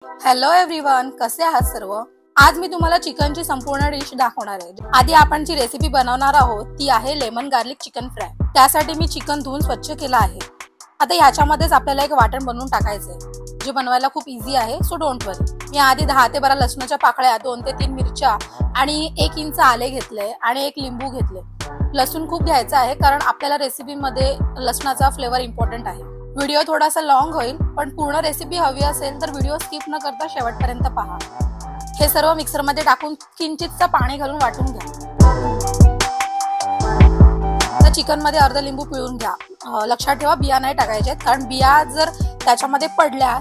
Hello everyone, कसे आहात सर्व। आज मी तुम्हाला चिकनची संपूर्ण डिश दाखवणार आहे। आधी आपण जी रेसिपी बनवणार आहोत ती आहे लेमन गार्लिक चिकन फ्राय। त्यासाठी मी चिकन धुवून स्वच्छ केलं आहे। आता याच्यामध्येच आपल्याला एक वाटण बनवून टाकायचं आहे, जे बनवायला खूप इझी आहे, सो डोंट वरी। मी आधी 10 ते 12 लसणाच्या पाकळ्या, 2 ते 3 मिरच्या आणि 1 इंच आले घेतले आणि 1 लिंबू घेतले। लसूण खूप घ्यायचा आहे कारण आपल्याला रेसिपीमध्ये लसणाचा फ्लेवर इम्पॉर्टंट आहे। व्हिडिओ थोडासा लॉंग होईल, पण पूर्ण रेसिपी हवी असेल तर व्हिडिओ स्किप न करता शेवटपर्यंत पहा। हे सर्व मिक्सर मध्ये टाकून किंचितचं पाणी घालून वाटून घ्या। तर चिकन मध्ये अर्धा लिंबू पिळून घ्या। लक्षात ठेवा, बिया नाही टाकायचे, कारण बिया जर त्याच्यामध्ये पडल्या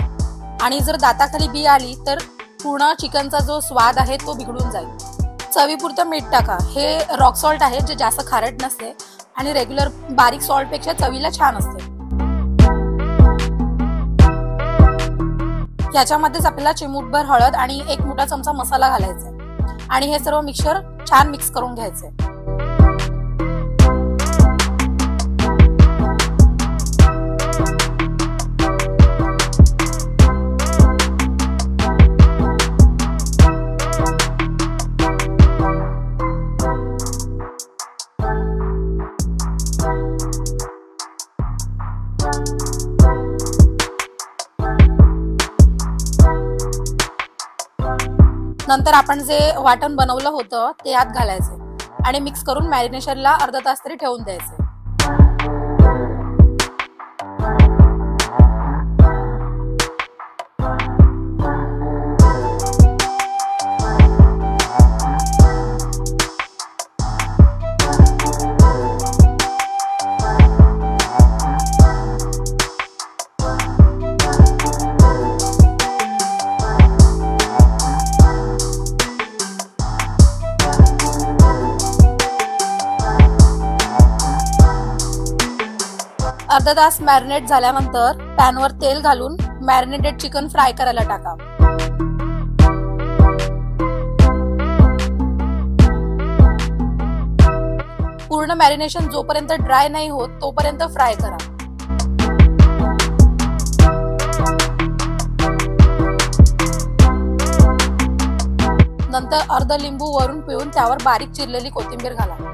आणि जर दाताखाली बी आली तर पूर्ण चिकनचा जो स्वाद आहे तो बिघडून जाईल। चवीपुरतं मीठ टाका। हे रॉक सॉल्ट आहे, जे जास्त खारट नसते आणि रेग्युलर बारीक सॉल्ट पेक्षा चवीला छान असते। याच्यामध्येच आपल्याला चिमूटभर हळद आणि 1 मोठा चमचा मसाला घालायचा आहे आणि हे सर्व मिक्सर छान मिक्स करून घ्यायचे। नंतर आपण जे वाटण बनवलं होतं ते यात घालायचे आणि मिक्स करून मॅरिनेशनला अर्धा तास तरी ठेवून द्यायचे। अर्धा तास मॅरिनेट झाल्यानंतर पॅनवर तेल घालून मॅरिनेटेड चिकन फ्राय करायला टाका। पूर्ण मॅरिनेशन जोपर्यंत ड्राय नाही होत तोपर्यंत फ्राय करा। नंतर अर्धा लिंबू वरून पिळून त्यावर बारीक चिरलेली कोथिंबीर घाला।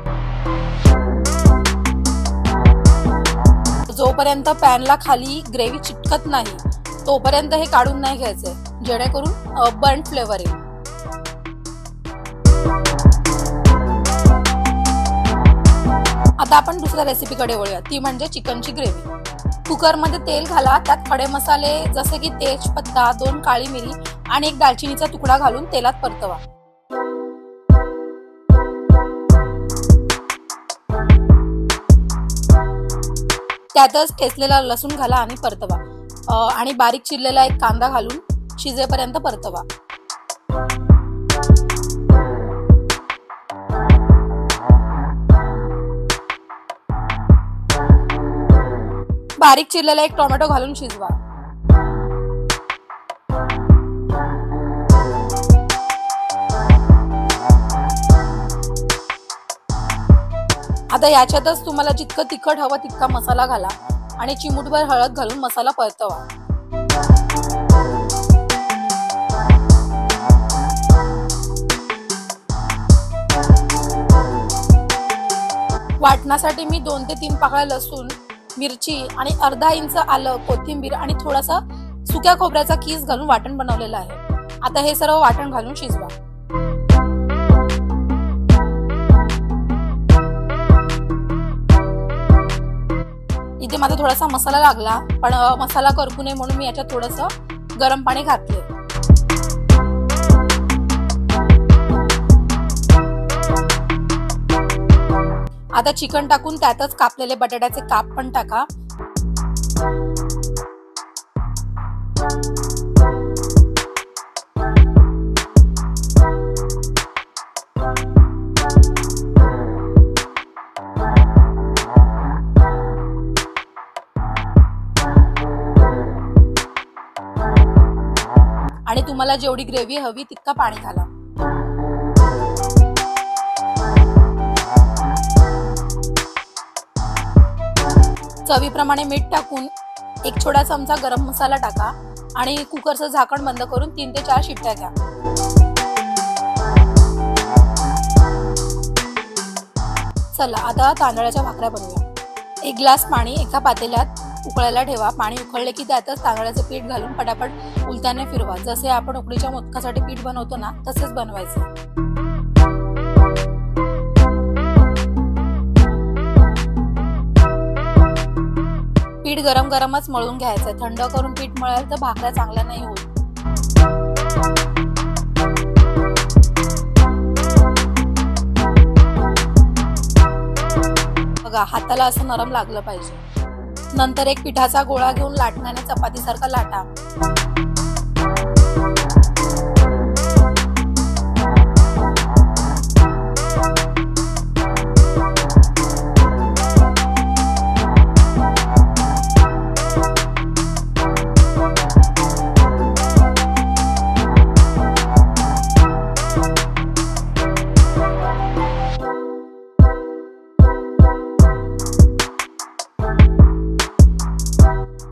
जोपर्यंत पॅनला खाली ग्रेव्ही चिटकत नाही तोपर्यंत हे काढून नाही घ्यायचे, जेणेकरून बर्न फ्लेवर येईल। आता आपण दुसऱ्या रेसिपीकडे वळूया, ती म्हणजे चिकनची ग्रेव्ही। कुकर मध्ये तेल घाला, त्यात खडे मसाले जसे की तेजपत्ता, 2 काळी मिरी आणि 1 दालचिनीचा तुकडा घालून तेलात परतवा। त्यातच ठेचलेला लसूण घाला आणि परतवा आणि बारीक चिरलेला 1 कांदा घालून शिजेपर्यंत परतवा। बारीक चिरलेला 1 टोमॅटो घालून शिजवा। आता याच्यातच तुम्हाला जितकं तिखट हवं तितका मसाला घाला आणि चिमूटभर हळद घालून मसाला परतवा। वाटणासाठी मी 2 ते 3 पाकळ्या लसूण, मिरची आणि अर्धा इंच आलं, कोथिंबीर आणि थोडासा सुक्या खोबऱ्याचा कीस घालून वाटण बनवलेलं आहे। आता हे सर्व वाटण घालून शिजवा। इथे माझा थोडासा मसाला लागला, पण मसाला करपू नये म्हणून मी याच्यात थोडंसं गरम पाणी घातले। आता चिकन टाकून त्यातच कापलेले बटाट्याचे काप पण टाका। आणि तुम्हाला जेवढी ग्रेव्ही हवी तितका पाणी घाला। चवीप्रमाणे मीठ टाकून 1 छोटा चमचा गरम मसाला टाका आणि कुकरचं झाकण बंद करून 3 ते 4 शिट्ट्या घ्या। चला आता तांदळाच्या भाकऱ्या बनवूया। 1 ग्लास पाणी एका पातेल्यात उकळायला ठेवा। पाणी उकळले की त्यातच तांदळाचे पीठ घालून पटापट उलट्याने फिरवा। जसे आपण उकडीच्या मोदकासाठी पीठ बनवतो ना, तसेच बनवायचे। पीठ गरम गरमच मळून घ्यायचं। थंड करून पीठ मळाल तर भाकऱ्या चांगल्या नाही होत। बघा, हाताला असं नरम लागलं पाहिजे। नंतर एक पिठाचा गोळा घेऊन लाटण्याने चपातीसारखा लाटा।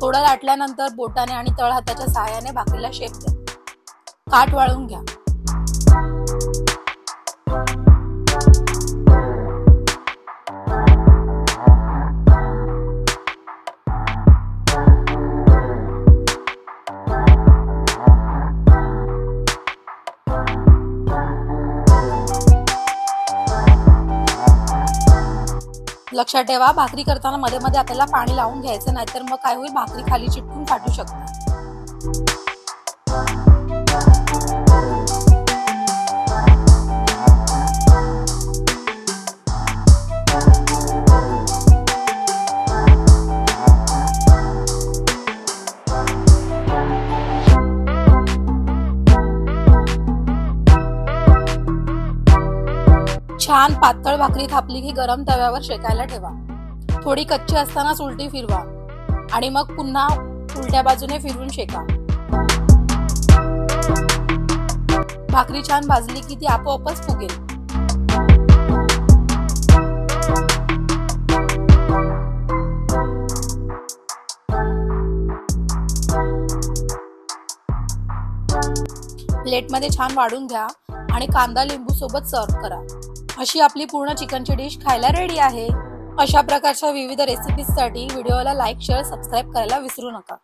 थोडा लाटल्यानंतर बोटाने आणि तळहाताच्या सहाय्याने भाकरीला शेप द्या। काठ वाळून घ्या। लक्षात ठेवा, भाकरी करताना मध्ये मध्ये आपल्याला पाणी लावून घ्यायचं, नाहीतर मग काय होईल, भाकरी खाली चिटकून फाटू शकते। छान पातळ भाकरी थापली की गरम तव्यावर शेकायला ठेवा। थोडी कच्ची असतानाच उलटी फिरवा आणि मग पुन्हा उलट्या बाजूने फिरवून शेका। भाकरी छान भाजली की ती आपोआपच फुगेल। प्लेटमध्ये छान वाढून घ्या आणि कांदा लिंबू सोबत सर्व्ह करा। अशी आपली पूर्ण चिकनची डिश खायला रेडी आहे। अशा प्रकारच्या विविध रेसिपीजसाठी व्हिडिओला लाईक, शेअर, सबस्क्राईब करायला विसरू नका।